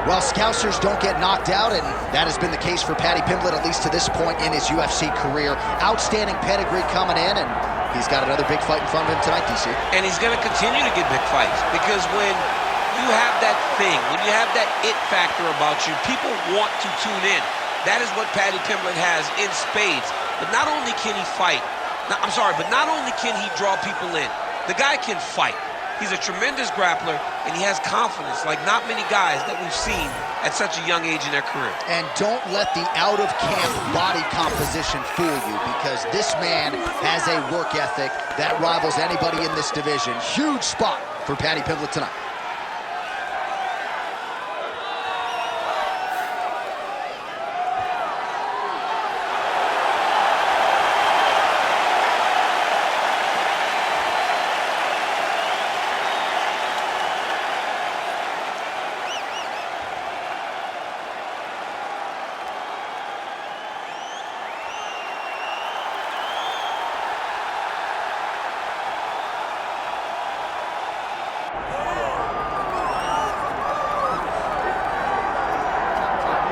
Well, Scousers don't get knocked out, and that has been the case for Paddy Pimblett, at least to this point in his UFC career. Outstanding pedigree coming in, and he's got another big fight in front of him tonight, DC. And he's going to continue to get big fights, because when you have that thing, when you have that it factor about you, people want to tune in. That is what Paddy Pimblett has in spades. But not only can he fight, but not only can he draw people in, the guy can fight. He's a tremendous grappler, and he has confidence like not many guys that we've seen at such a young age in their career. And don't let the out-of-camp body composition fool you, because this man has a work ethic that rivals anybody in this division. Huge spot for Paddy Pimblett tonight.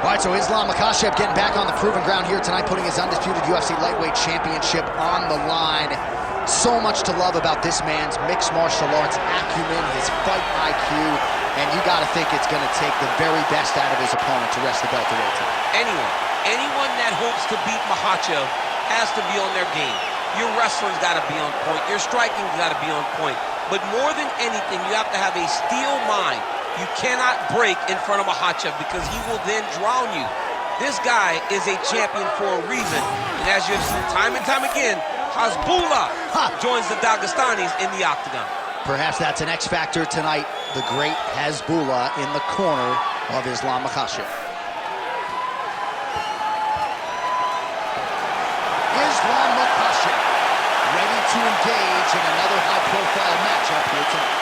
All right, so Islam Makhachev getting back on the proven ground here tonight, putting his undisputed UFC lightweight championship on the line. So much to love about this man's mixed martial arts acumen, his fight IQ, and you got to think it's going to take the very best out of his opponent to wrest the belt away tonight. Anyone that hopes to beat Makhachev has to be on their game. Your wrestling's got to be on point. Your striking's got to be on point. But more than anything, you have to have a steel mind. You cannot break in front of Makhachev, because he will then drown you. This guy is a champion for a reason. And as you've seen time and time again, Hasbullah joins the Dagestanis in the octagon. Perhaps that's an X factor tonight. The great Hasbullah in the corner of Islam Makhachev. Islam Makhachev ready to engage in another high-profile matchup here tonight.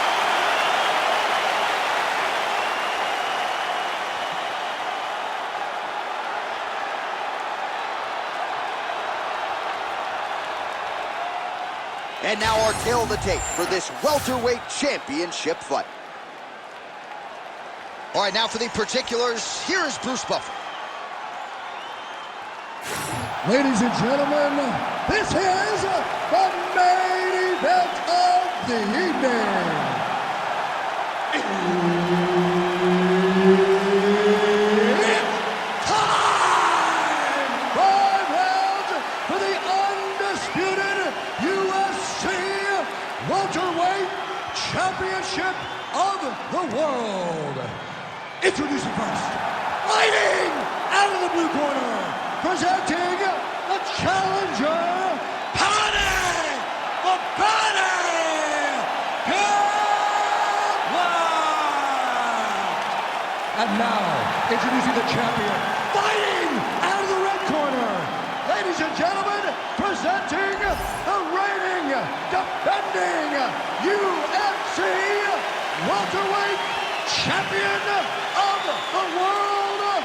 And now our tale of the tape for this welterweight championship fight. All right, now for the particulars, here is Bruce Buffer. Ladies and gentlemen, this is the main event of the evening. It's time! 5 rounds for the undisputed UFC welterweight championship of the world. Introducing first, fighting out of the blue corner, presenting the challenger, Paddy Pimblett. And now, introducing the champion, fighting out of the red corner, ladies and gentlemen, presenting the reigning, defending UFC welterweight champion of the world,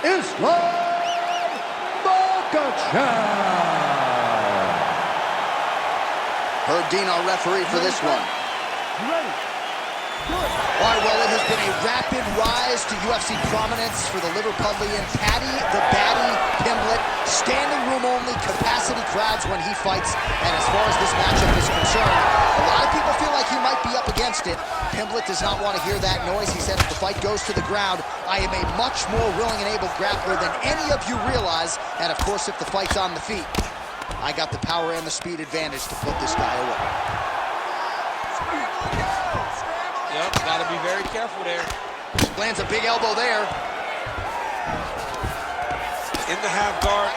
Islam Makhachev. Herb Dean, our referee for this one. Ready. Good. All right, well, it has been a rapid rise to UFC prominence for the Liverpudlian Paddy the Baddy Pimblett. Standing room only, capacity crowds when he fights. And as far as this matchup is concerned, a lot of people feel like he might be up against it. Pimblett does not want to hear that noise. He said if the fight goes to the ground, I am a much more willing and able grappler than any of you realize. And of course, if the fight's on the feet, I got the power and the speed advantage to put this guy away. Yep, gotta be very careful there. Lands a big elbow there. In the half guard.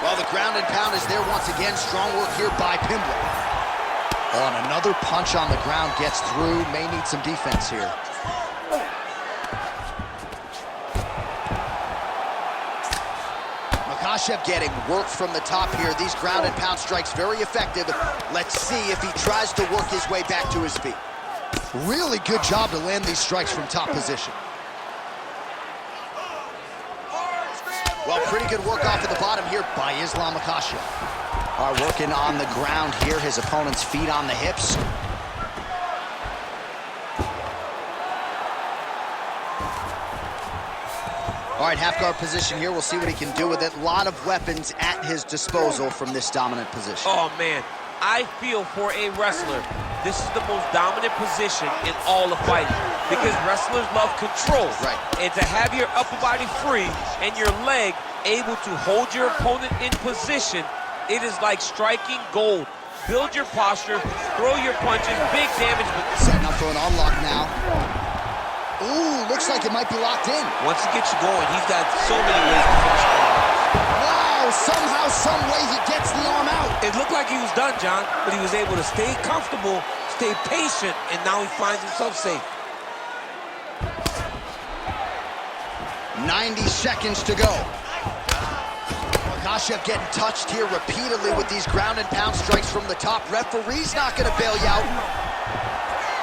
Well, the ground and pound is there once again. Strong work here by Pimblett. Oh, and another punch on the ground gets through. May need some defense here. Makhachev getting work from the top here. These ground and pound strikes very effective. Let's see if he tries to work his way back to his feet. Really good job to land these strikes from top position. Well, pretty good work off of the bottom here by Islam Makhachev. All right, working on the ground here. His opponent's feet on the hips. All right, half guard position here. We'll see what he can do with it. A lot of weapons at his disposal from this dominant position. Oh, man. I feel for a wrestler, this is the most dominant position in all of fighting because wrestlers love control. Right. And to have your upper body free and your leg able to hold your opponent in position, it is like striking gold. Build your posture, throw your punches, big damage. Setting up for an unlock now. Ooh, looks like it might be locked in. Once he gets you going, he's got so many ways to finish the arm. Wow, somehow, some way he gets the arm out. It looked like he was done, John, but he was able to stay comfortable, stay patient, and now he finds himself safe. 90 seconds to go. Makhachev getting touched here repeatedly with these ground and pound strikes from the top. Referee's not going to bail you out.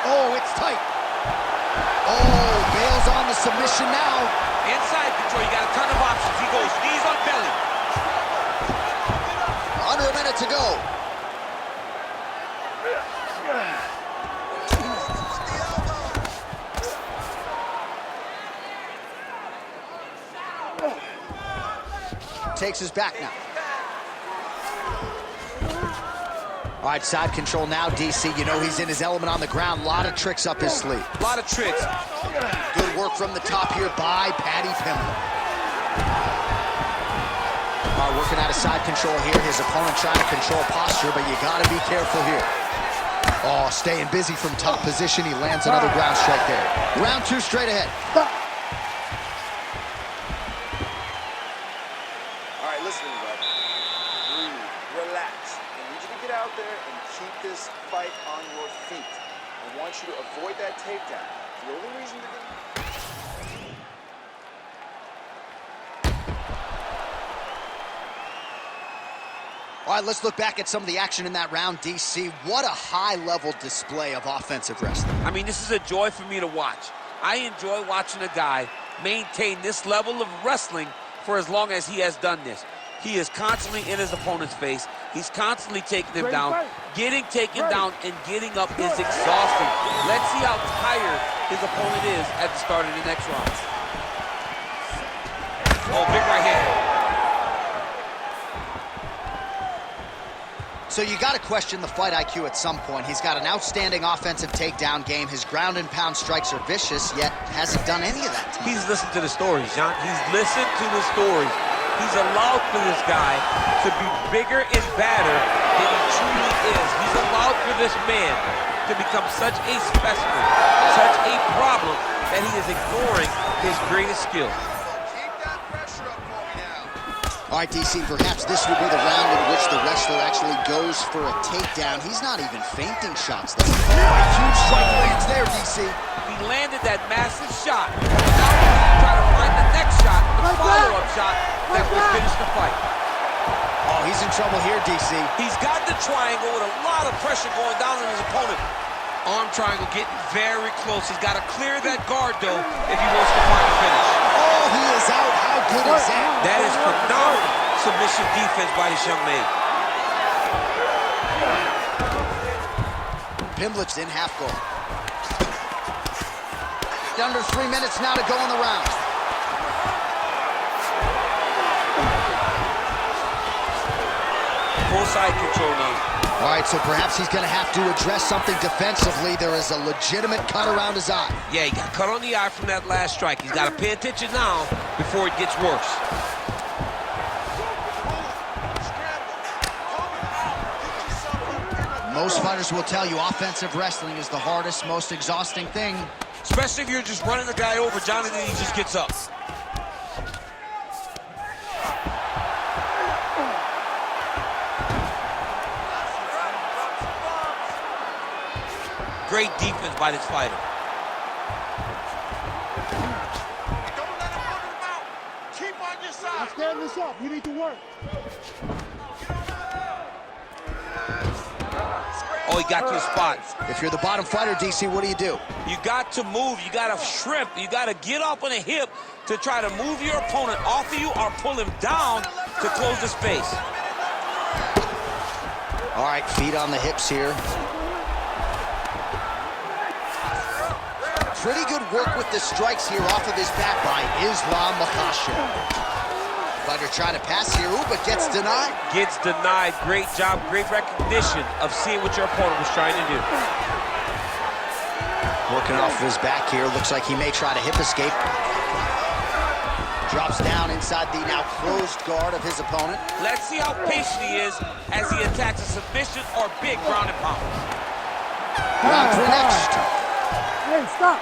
Oh, it's tight. Oh, bails on the submission now. Inside control, you got a ton of options. He goes knees on belly. Under a minute to go. Takes his back now. All right, side control now, DC. You know he's in his element on the ground. A lot of tricks up his sleeve. A lot of tricks. Good work from the top here by Paddy Pimblett. All right, working out of side control here. His opponent trying to control posture, but you got to be careful here. Oh, staying busy from top position. He lands another ground strike there. Round 2 straight ahead. All right, listen to me, bud. Breathe, relax. I need you to get out there and keep this fight on your feet. I want you to avoid that takedown. The only reason to get... All right, let's look back at some of the action in that round, DC. What a high-level display of offensive wrestling. I mean, this is a joy for me to watch. I enjoy watching a guy maintain this level of wrestling for as long as he has done this. He is constantly in his opponent's face. He's constantly taking him down. Getting taken down and getting up is exhausting. Let's see how tired his opponent is at the start of the next round. Oh, big right hand. So you got to question the fight IQ at some point. He's got an outstanding offensive takedown game. His ground and pound strikes are vicious, yet hasn't done any of that. He's listened to the stories, John. He's listened to the stories. He's allowed for this guy to be bigger and badder than he truly is. He's allowed for this man to become such a specimen, such a problem, that he is ignoring his greatest skill. All right, DC, perhaps this would be the round in which the wrestler actually goes for a takedown. He's not even feinting shots. That's a huge strike lands there, DC. He landed that massive shot. Now he's going to try to find the next shot, the follow-up shot that will finish the fight. Oh, he's in trouble here, DC. He's got the triangle with a lot of pressure going down on his opponent. Arm triangle getting very close. He's got to clear that guard, though, if he wants to find a finish. Oh, he is out. How good is that? That is phenomenal submission defense by this young man. Pimblett's in half guard. Under 3 minutes now to go in the round. Full side control now. All right, so perhaps he's going to have to address something defensively. There is a legitimate cut around his eye. Yeah, he got cut on the eye from that last strike. He's got to pay attention now before it gets worse. Most fighters will tell you offensive wrestling is the hardest, most exhausting thing. Especially if you're just running the guy over, John, and then he just gets up. Great defense by this fighter. Don't let him put him out. Keep on your side. I'm standing this up. You need to work. Oh, he got to the spot. If you're the bottom fighter, DC, what do? You got to move. You got to shrimp. You got to get off on a hip to try to move your opponent off of you or pull him down to close the space. All right, feet on the hips here. Pretty good work with the strikes here off of his back by Islam Makhachev. Fighter trying to pass here, ooh, but gets denied. Gets denied. Great job, great recognition of seeing what your opponent was trying to do. Working off of his back here. Looks like he may try to hip escape. Drops down inside the now closed guard of his opponent. Let's see how patient he is as he attacks a submission or big ground and pound. Round three next. Hey, stop.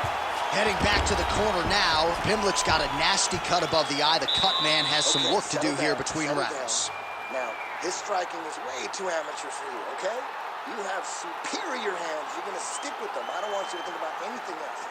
Heading back to the corner now. Pimblett's got a nasty cut above the eye. The cut man has some work to do here between rounds. Now, his striking is way too amateur for you, okay? You have superior hands. You're going to stick with them. I don't want you to think about anything else.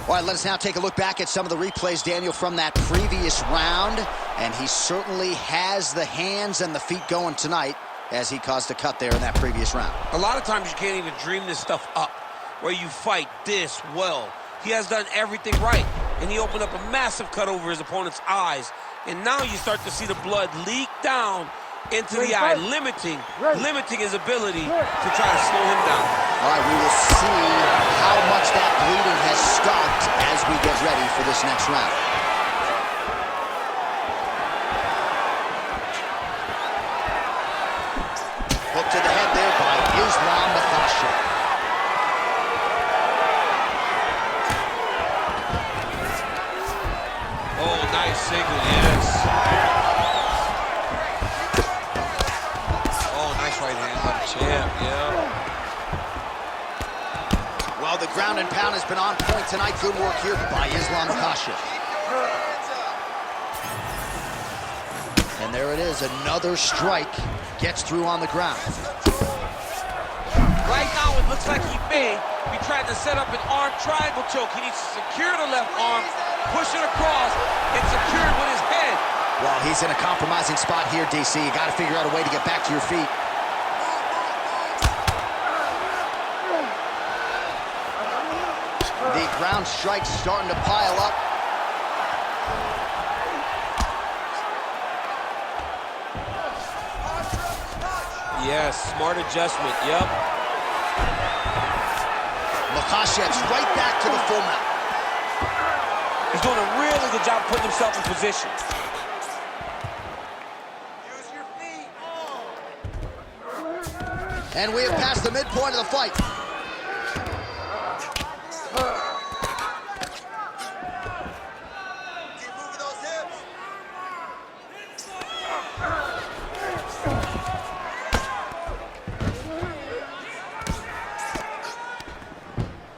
All right, let us now take a look back at some of the replays, Daniel, from that previous round. And he certainly has the hands and the feet going tonight as he caused a cut there in that previous round. A lot of times you can't even dream this stuff up, where you fight this well. He has done everything right, and he opened up a massive cut over his opponent's eyes. And now you start to see the blood leak down into the eye, limiting his ability to try to slow him down. All right, we will see how much that bleeding has stopped as we get ready for this next round. Hook to the head there by Islam Makhachev. Oh, nice single, yes. Oh, nice right hand by the champ, yeah. Well, the ground and pound has been on point tonight. Good work here by Islam Makhachev. And there it is, another strike. Gets through on the ground. Right now, it looks like he may be trying to set up an arm triangle choke. He needs to secure the left arm, push it across, and secure it with his head. Well, he's in a compromising spot here, DC. You got to figure out a way to get back to your feet. The ground strikes starting to pile up. Yes, smart adjustment, yep. Makhachev's right back to the full mount. He's doing a really good job putting himself in position. Use your feet. And we have passed the midpoint of the fight. Keep moving those hips.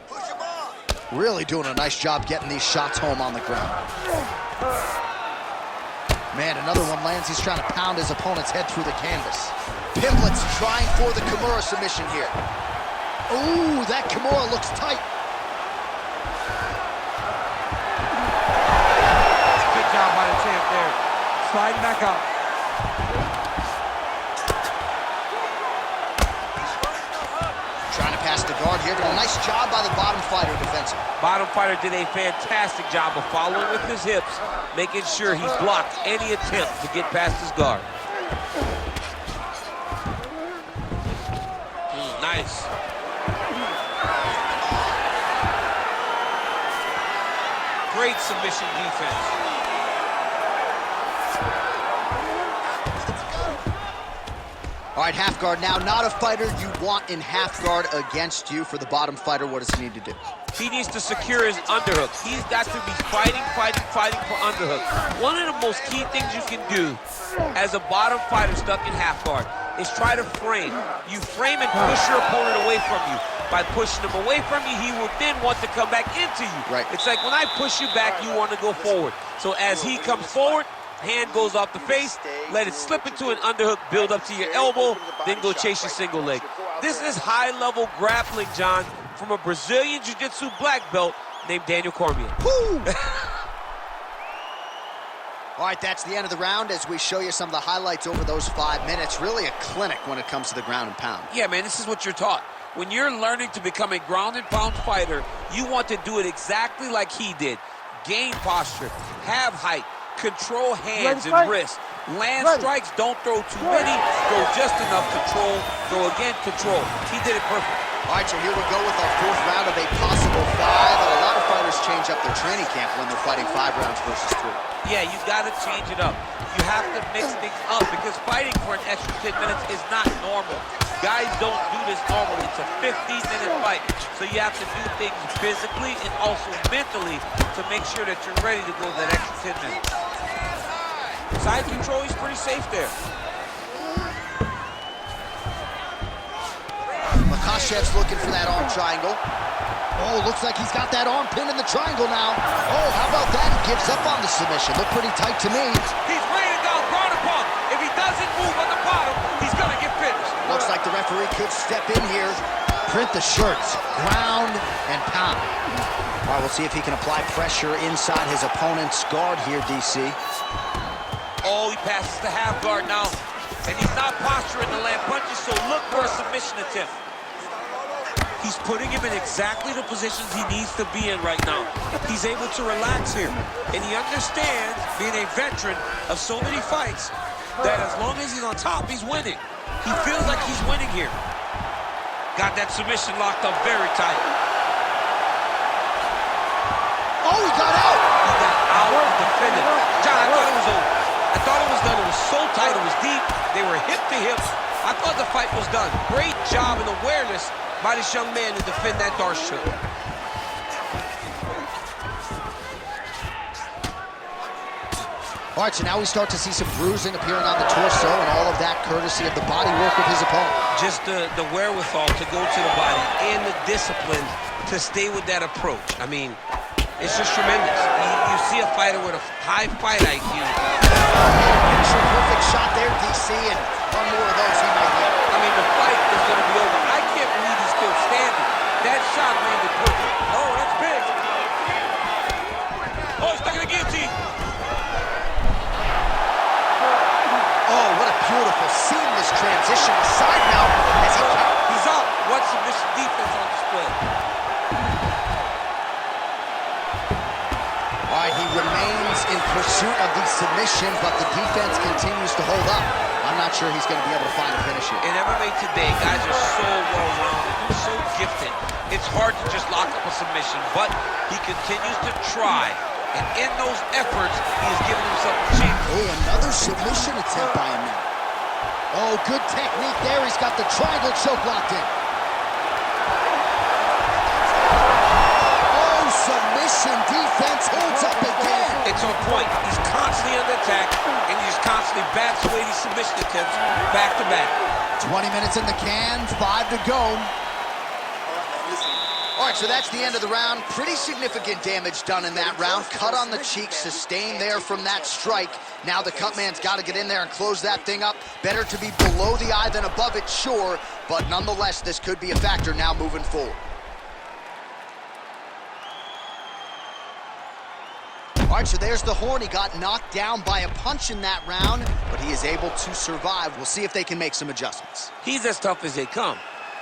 Push him off. Really doing a nice job getting these shots home on the ground. Man, another one lands. He's trying to pound his opponent's head through the canvas. Pimblett's trying for the Kimura submission here. Ooh, that Kimura looks tight. Good job by the champ there. Sliding back out. Trying to pass the guard here, but a nice job by the bottom fighter defensively. Bottom fighter did a fantastic job of following with his hips, making sure he blocked any attempt to get past his guard. Nice. Great submission defense. All right, half guard now. Not a fighter you want in half guard against you. For the bottom fighter, what does he need to do? He needs to secure his underhook. He's got to be fighting for underhook. One of the most key things you can do as a bottom fighter stuck in half guard is try to frame. You frame and push your opponent away from you. By pushing him away from you, he will then want to come back into you. Right. It's like when I push you back, you want to go forward. So as he comes forward, hand goes off the face, let it slip into an underhook, build up to your elbow, then go chase your single leg. This is high-level grappling, John, from a Brazilian Jiu-Jitsu black belt named Daniel Cormier. Woo! All right, that's the end of the round as we show you some of the highlights over those 5 minutes. Really a clinic when it comes to the ground and pound. Yeah, man, this is what you're taught. When you're learning to become a ground and pound fighter, you want to do it exactly like he did. Gain posture, have height, control hands and wrists. Land strikes, don't throw too many, throw just enough, control, throw again, control. He did it perfect. All right, so here we go with our fourth round of a possible 5. And a lot fighters change up their training camp when they're fighting 5 rounds versus 3. Yeah, you got to change it up. You have to mix things up because fighting for an extra 10 minutes is not normal. Guys don't do this normally. It's a 15-minute fight. So you have to do things physically and also mentally to make sure that you're ready to go that extra 10 minutes. Side control, he's pretty safe there. Makhachev's looking for that arm triangle. Oh, looks like he's got that arm pinned in the triangle now. Oh, how about that? He gives up on the submission. Looked pretty tight to me. He's raining down ground and pound. If he doesn't move on the bottom, he's going to get finished. Looks like the referee could step in here. Print the shirts. Ground and pound. All right, we'll see if he can apply pressure inside his opponent's guard here, DC. Oh, he passes the half guard now. And he's not posturing to land punches, so look for a submission attempt. He's putting him in exactly the positions he needs to be in right now. He's able to relax here. And he understands, being a veteran of so many fights, that as long as he's on top, he's winning. He feels like he's winning here. Got that submission locked up very tight. Oh, he got out! He got out and defended. John, I thought it was over. I thought it was done. It was so tight. It was deep. They were hip to hip. I thought the fight was done. Great job and awareness by this young man to defend that Darce choke. All right, so now we start to see some bruising appearing on the torso, and all of that courtesy of the body work of his opponent. Just the wherewithal to go to the body and the discipline to stay with that approach. I mean, it's just tremendous. You see a fighter with a high fight IQ. Picture perfect shot there, DC, and one more of those he might get. I mean, the fight is going to be over. I can't believe he's still standing. That shot landed perfect. Oh, that's big. Oh, he's stuck in the guillotine. Oh, what a beautiful, seamless transition to side mount as he counters. He's out. What submission defense on display. All right, he remains in pursuit of the submission, but the defense continues to hold up. I'm not sure he's going to be able to find a finish here. In MMA today, guys are so well-rounded, they're so gifted. It's hard to just lock up a submission, but he continues to try. And in those efforts, he is giving himself a chance. Oh, another submission attempt by him now. Oh, good technique there. He's got the triangle choke locked in. Oh, submission defense holds up again. It's on point. He's constantly under attack, and he just constantly bats away these submission attempts back to back. 20 minutes in the can, 5 to go. All right, so that's the end of the round. Pretty significant damage done in that round. Cut on the cheek, sustained there from that strike. Now the cut man's got to get in there and close that thing up. Better to be below the eye than above it, sure, but nonetheless, this could be a factor now moving forward. All right, so there's the horn. He got knocked down by a punch in that round, but he is able to survive. We'll see if they can make some adjustments. He's as tough as they come.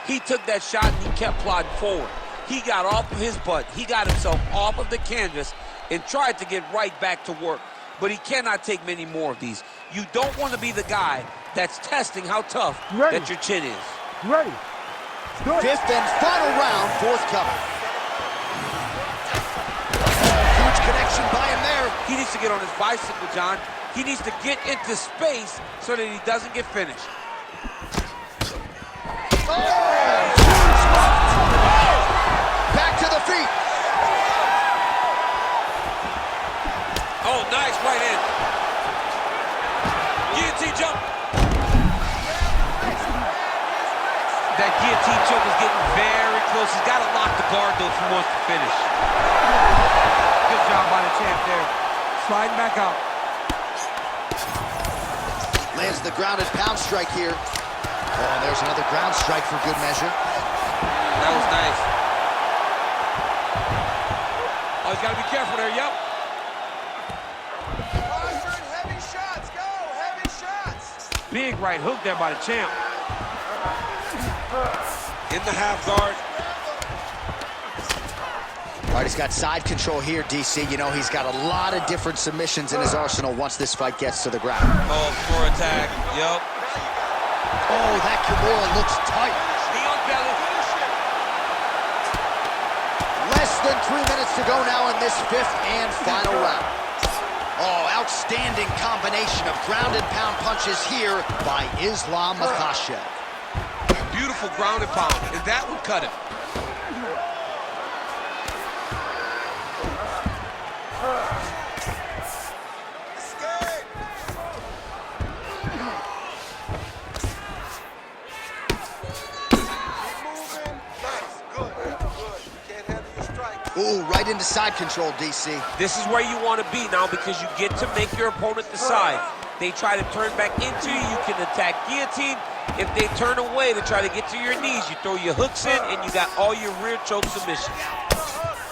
He took that shot and he kept plodding forward. He got off of his butt. He got himself off of the canvas and tried to get right back to work. But he cannot take many more of these. You don't want to be the guy that's testing how tough that your chin is. Ready. Good. Fifth and final round, forthcoming. Huge connection by him there. He needs to get on his bicycle, John. He needs to get into space so that he doesn't get finished. Back to the feet. Oh, nice right in. Guillotine jump. That guillotine choke is getting very close. He's got to lock the guard, though, if he wants to finish. Good job by the champ there. Sliding back out. Lands the grounded pound strike here. Oh, and there's another ground strike for good measure. That was nice. Oh, he's got to be careful there, yep. Heavy shots, go, heavy shots. Big right hook there by the champ. In the half guard. All right, he's got side control here, DC. You know, he's got a lot of different submissions in his arsenal once this fight gets to the ground. Oh, for attack, yep. Oh, that Kimura looks tight. Knee on belly. Less than 3 minutes to go now in this fifth and final round. Oh, outstanding combination of ground and pound punches here by Islam Makhachev. Beautiful ground and pound, and that would cut him. Ooh, right into side control, DC. This is where you want to be now because you get to make your opponent decide. They try to turn back into you, you can attack guillotine. If they turn away to try to get to your knees, you throw your hooks in and you got all your rear choke submissions.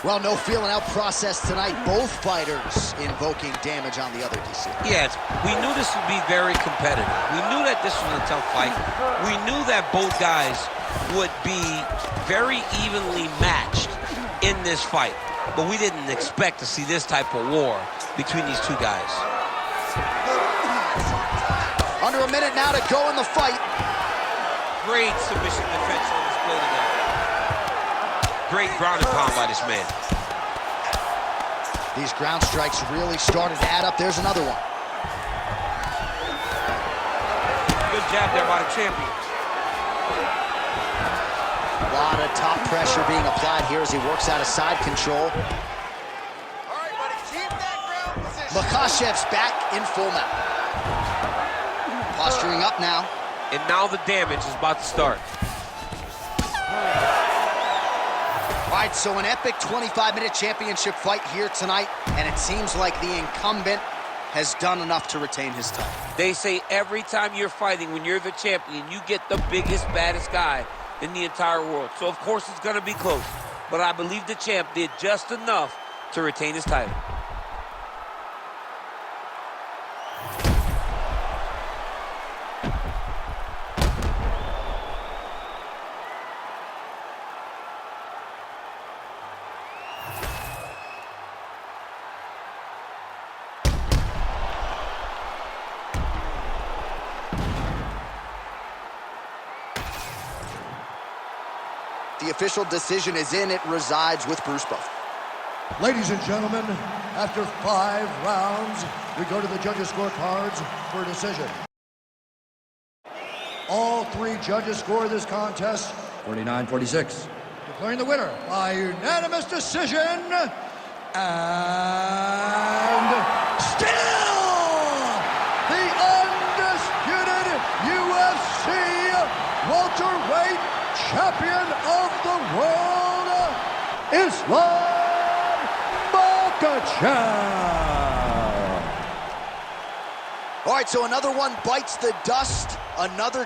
Well, no feeling out process tonight. Both fighters invoking damage on the other, DC. Yes, we knew this would be very competitive. We knew that this was a tough fight. We knew that both guys would be very evenly matched in this fight, but we didn't expect to see this type of war between these two guys. Under a minute now to go in the fight. Great submission defense on display tonight. Great ground and pound by this man. These ground strikes really started to add up. There's another one. Good jab there by the champion. A lot of top pressure being applied here as he works out of side control. All right, buddy, keep that ground position. Makhachev's back in full mount. Posturing up now. And now the damage is about to start. All right, so an epic 25-minute championship fight here tonight, and it seems like the incumbent has done enough to retain his title. They say every time you're fighting, when you're the champion, you get the biggest, baddest guy in the entire world. So, of course, it's going to be close. But I believe the champ did just enough to retain his title. The official decision is in. It resides with Bruce Buffer. Ladies and gentlemen, after 5 rounds, we go to the judges' scorecards for a decision. All 3 judges score this contest 49-46. Declaring the winner by unanimous decision, and still the undisputed UFC welterweight champion of the world, Islam Makhachev. All right, so another one bites the dust. Another